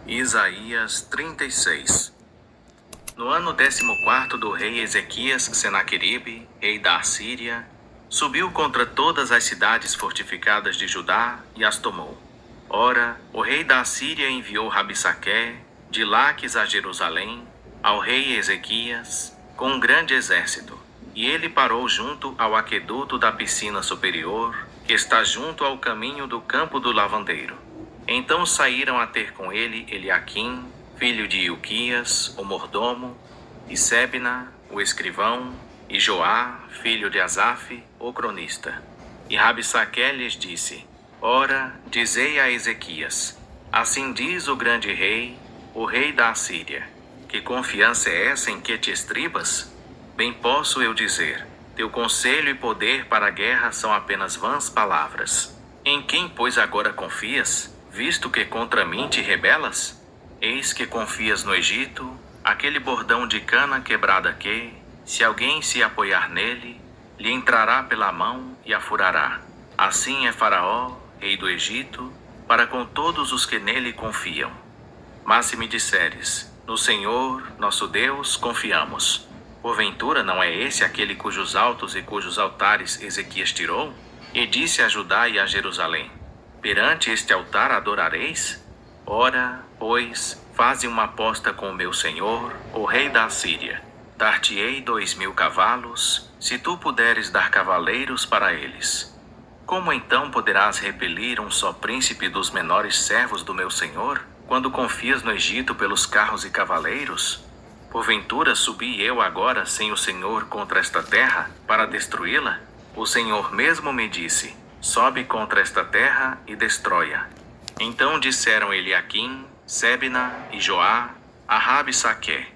Isaías 36. No ano 14º do rei Ezequias, Senaqueribe, rei da Assíria, subiu contra todas as cidades fortificadas de Judá e as tomou. Ora, o rei da Assíria enviou Rabsaqué, de Laques a Jerusalém, ao rei Ezequias, com um grande exército, e ele parou junto ao aqueduto da piscina superior, que está junto ao caminho do campo do lavandeiro. Então saíram a ter com ele Eliaquim, filho de Ilquias, o mordomo, e Sebna, o escrivão, e Joá, filho de Asaf, o cronista. E Rabsaqué lhes disse: Ora, dizei a Ezequias: assim diz o grande rei, o rei da Assíria: que confiança é essa em que te estribas? Bem posso eu dizer: teu conselho e poder para a guerra são apenas vãs palavras. Em quem, pois, agora confias, visto que contra mim te rebelas? Eis que confias no Egito, aquele bordão de cana quebrada que, se alguém se apoiar nele, lhe entrará pela mão e a furará. Assim é Faraó, rei do Egito, para com todos os que nele confiam. Mas se me disseres: no Senhor, nosso Deus, confiamos, porventura não é esse aquele cujos altos e cujos altares Ezequias tirou? E disse a Judá e a Jerusalém: perante este altar adorareis? Ora, pois, faze uma aposta com o meu senhor, o rei da Assíria. Dar-te-ei 2.000 cavalos, se tu puderes dar cavaleiros para eles. Como então poderás repelir um só príncipe dos menores servos do meu senhor, quando confias no Egito pelos carros e cavaleiros? Porventura subi eu agora sem o Senhor contra esta terra, para destruí-la? O Senhor mesmo me disse: sobe contra esta terra e destrói-a. Então disseram Eliaquim, Sebna e Joá a Rabsaqué: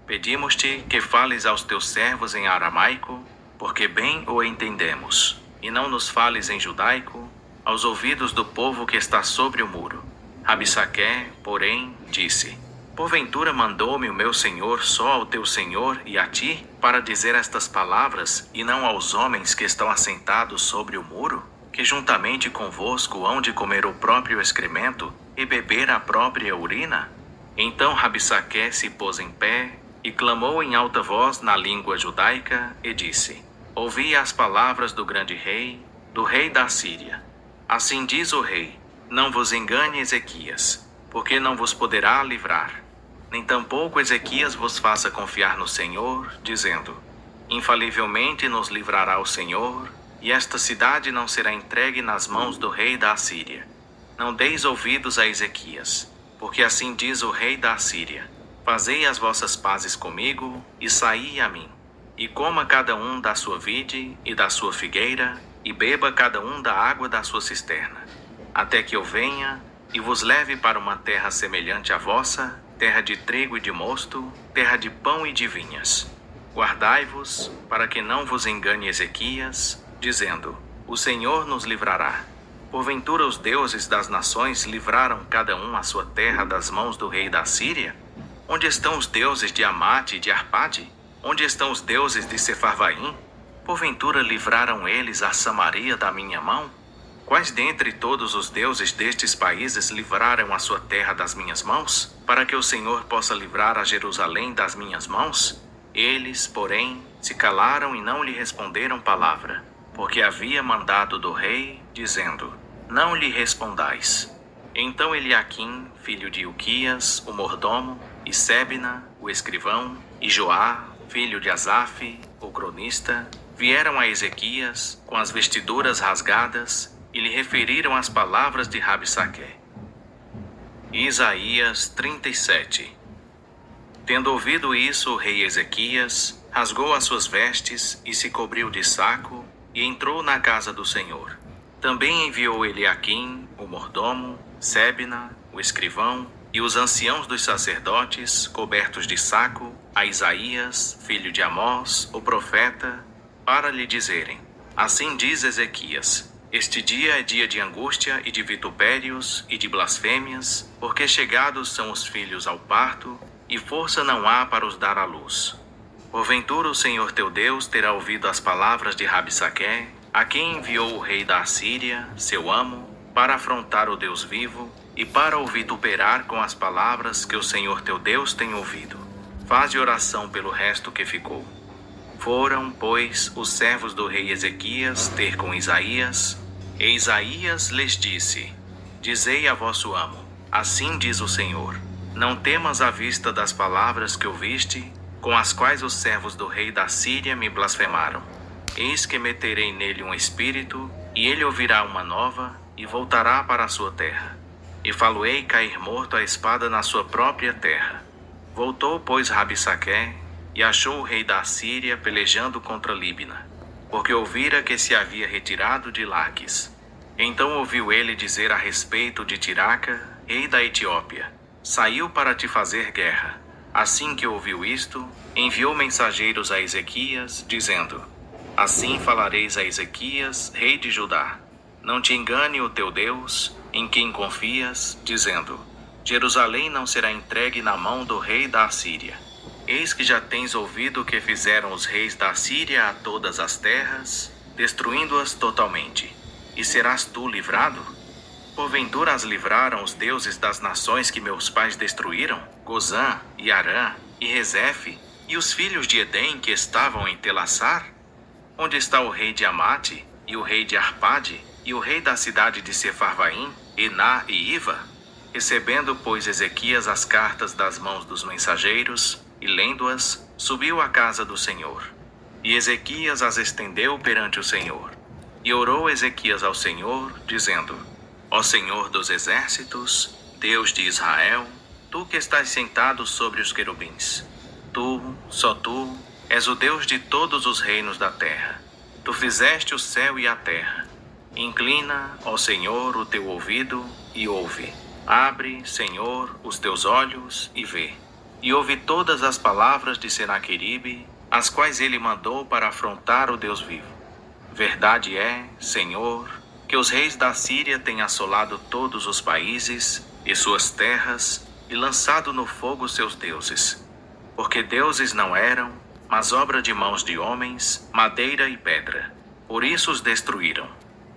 pedimos-te que fales aos teus servos em aramaico, porque bem o entendemos, e não nos fales em judaico, aos ouvidos do povo que está sobre o muro. Rabsaqué, porém, disse: porventura mandou-me o meu senhor só ao teu senhor e a ti, para dizer estas palavras, e não aos homens que estão assentados sobre o muro, que juntamente convosco hão de comer o próprio excremento e beber a própria urina? Então Rabsaqué se pôs em pé e clamou em alta voz na língua judaica e disse: ouvi as palavras do grande rei, do rei da Síria. Assim diz o rei: não vos engane Ezequias, porque não vos poderá livrar. Nem tampouco Ezequias vos faça confiar no Senhor, dizendo: infalivelmente nos livrará o Senhor, e esta cidade não será entregue nas mãos do rei da Assíria. Não deis ouvidos a Ezequias, porque assim diz o rei da Assíria: fazei as vossas pazes comigo, e saí a mim. E coma cada um da sua vide e da sua figueira, e beba cada um da água da sua cisterna, até que eu venha e vos leve para uma terra semelhante à vossa, terra de trigo e de mosto, terra de pão e de vinhas. Guardai-vos, para que não vos engane Ezequias, dizendo: o Senhor nos livrará. Porventura os deuses das nações livraram cada um a sua terra das mãos do rei da Síria? Onde estão os deuses de Amate e de Arpade? Onde estão os deuses de Sefarvaim? Porventura livraram eles a Samaria da minha mão? Quais dentre todos os deuses destes países livraram a sua terra das minhas mãos, para que o Senhor possa livrar a Jerusalém das minhas mãos? Eles, porém, se calaram e não lhe responderam palavra, porque havia mandado do rei, dizendo: não lhe respondais. Então Eliaquim, filho de Ilquias, o mordomo, e Sebna, o escrivão, e Joá, filho de Asaf, o cronista, vieram a Ezequias com as vestiduras rasgadas e lhe referiram as palavras de Rabsaqué. Isaías 37. Tendo ouvido isso, o rei Ezequias rasgou as suas vestes e se cobriu de saco e entrou na casa do Senhor. Também enviou Eliaquim, o mordomo, Sebna, o escrivão, e os anciãos dos sacerdotes, cobertos de saco, a Isaías, filho de Amós, o profeta, para lhe dizerem: assim diz Ezequias: este dia é dia de angústia e de vitupérios e de blasfêmias, porque chegados são os filhos ao parto, e força não há para os dar à luz. Porventura o Senhor teu Deus terá ouvido as palavras de Rabsaqué, a quem enviou o rei da Assíria, seu amo, para afrontar o Deus vivo, e para o vituperar com as palavras que o Senhor teu Deus tem ouvido. Faze oração pelo resto que ficou. Foram, pois, os servos do rei Ezequias ter com Isaías, e Isaías lhes disse: Dizei a vosso amo, assim diz o Senhor, não temas à vista das palavras que ouviste, com as quais os servos do rei da Síria me blasfemaram. Eis que meterei nele um espírito, e ele ouvirá uma nova, e voltará para a sua terra. E falo-ei cair morto a espada na sua própria terra. Voltou, pois, Rabsaqué, e achou o rei da Síria pelejando contra Líbina, porque ouvira que se havia retirado de Laquis. Então ouviu ele dizer a respeito de Tiraca, rei da Etiópia: saiu para te fazer guerra. Assim que ouviu isto, enviou mensageiros a Ezequias, dizendo: assim falareis a Ezequias, rei de Judá: não te engane o teu Deus, em quem confias, dizendo: Jerusalém não será entregue na mão do rei da Assíria. Eis que já tens ouvido o que fizeram os reis da Síria a todas as terras, destruindo-as totalmente. E serás tu livrado? Porventura as livraram os deuses das nações que meus pais destruíram, Gozã, e Arã, e Rezefe, e os filhos de Edém que estavam em Telassar? Onde está o rei de Amate, e o rei de Arpade, e o rei da cidade de Sefarvaim, Ená e Iva? Recebendo, pois, Ezequias as cartas das mãos dos mensageiros, e lendo-as, subiu à casa do Senhor. E Ezequias as estendeu perante o Senhor. E orou Ezequias ao Senhor, dizendo: ó Senhor dos exércitos, Deus de Israel, tu que estás sentado sobre os querubins, tu, só tu, és o Deus de todos os reinos da terra. Tu fizeste o céu e a terra. Inclina, ó Senhor, o teu ouvido e ouve. Abre, Senhor, os teus olhos e vê. E ouve todas as palavras de Senaqueribe, as quais ele mandou para afrontar o Deus vivo. Verdade é, Senhor, que os reis da Síria têm assolado todos os países e suas terras e lançado no fogo seus deuses. Porque deuses não eram, mas obra de mãos de homens, madeira e pedra. Por isso os destruíram.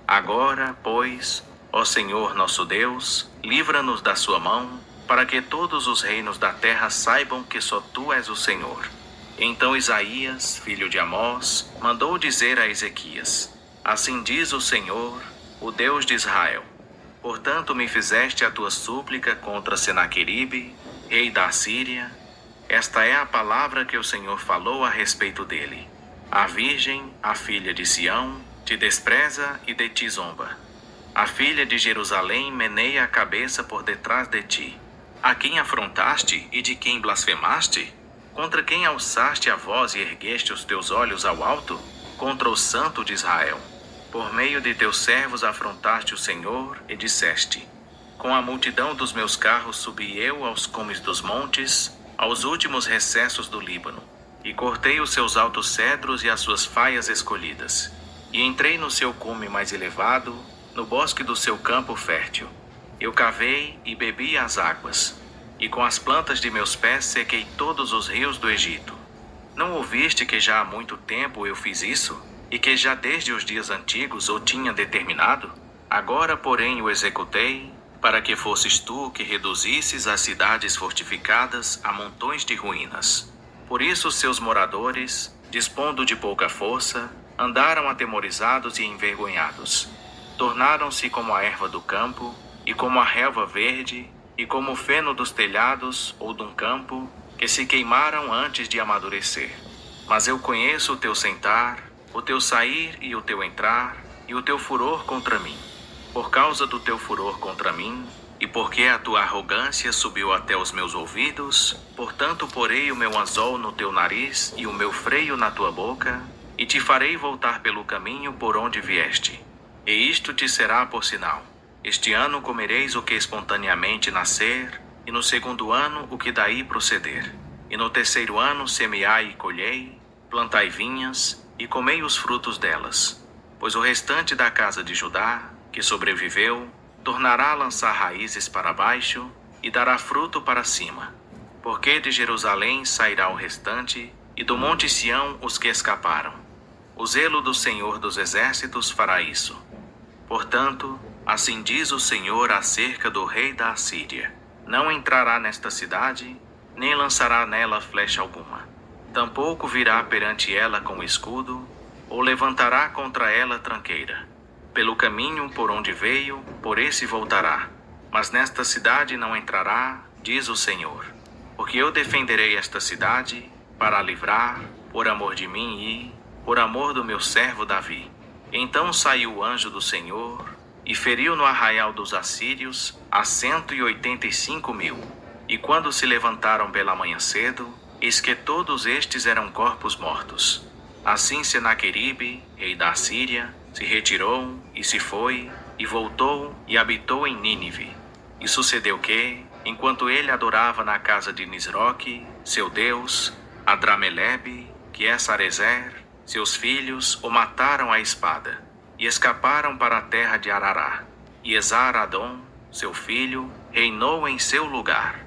Agora, pois, ó Senhor nosso Deus, livra-nos da sua mão, para que todos os reinos da terra saibam que só tu és o Senhor. Então Isaías, filho de Amós, mandou dizer a Ezequias: assim diz o Senhor, o Deus de Israel: portanto me fizeste a tua súplica contra Senaqueribe, rei da Assíria. Esta é a palavra que o Senhor falou a respeito dele: a virgem, a filha de Sião, te despreza e de ti zomba. A filha de Jerusalém meneia a cabeça por detrás de ti. A quem afrontaste e de quem blasfemaste? Contra quem alçaste a voz e ergueste os teus olhos ao alto? Contra o Santo de Israel. Por meio de teus servos afrontaste o Senhor e disseste: com a multidão dos meus carros subi eu aos cumes dos montes, aos últimos recessos do Líbano, e cortei os seus altos cedros e as suas faias escolhidas, e entrei no seu cume mais elevado, no bosque do seu campo fértil. Eu cavei e bebi as águas, e com as plantas de meus pés sequei todos os rios do Egito. Não ouviste que já há muito tempo eu fiz isso, e que já desde os dias antigos o tinha determinado? Agora, porém, o executei, para que fosses tu que reduzisses as cidades fortificadas a montões de ruínas. Por isso seus moradores, dispondo de pouca força, andaram atemorizados e envergonhados. Tornaram-se como a erva do campo, e como a relva verde, e como o feno dos telhados ou de um campo, que se queimaram antes de amadurecer. Mas eu conheço o teu sentar, o teu sair e o teu entrar, e o teu furor contra mim. Por causa do teu furor contra mim, e porque a tua arrogância subiu até os meus ouvidos, portanto porei o meu anzol no teu nariz e o meu freio na tua boca, e te farei voltar pelo caminho por onde vieste. E isto te será por sinal: este ano comereis o que espontaneamente nascer, e no segundo ano o que daí proceder. E no terceiro ano semeai e colhei, plantai vinhas, e comei os frutos delas. Pois o restante da casa de Judá, que sobreviveu, tornará a lançar raízes para baixo, e dará fruto para cima. Porque de Jerusalém sairá o restante, e do monte Sião os que escaparam. O zelo do Senhor dos exércitos fará isso. Portanto, Assim diz o Senhor acerca do rei da Assíria: não entrará nesta cidade, nem lançará nela flecha alguma. Tampouco virá perante ela com escudo, ou levantará contra ela tranqueira. Pelo caminho por onde veio, por esse voltará. Mas nesta cidade não entrará, diz o Senhor. Porque eu defenderei esta cidade, para a livrar, por amor de mim e por amor do meu servo Davi. Então saiu o anjo do Senhor, e feriu no arraial dos assírios a 185.000. E quando se levantaram pela manhã cedo, eis que todos estes eram corpos mortos. Assim Senaqueribe, rei da Assíria, se retirou e se foi, e voltou e habitou em Nínive. E sucedeu que, enquanto ele adorava na casa de Nisroque, seu deus, Adramelebe, que é Sarezer, seus filhos o mataram à espada, e escaparam para a terra de Arará. E Esar-Adom, seu filho, reinou em seu lugar.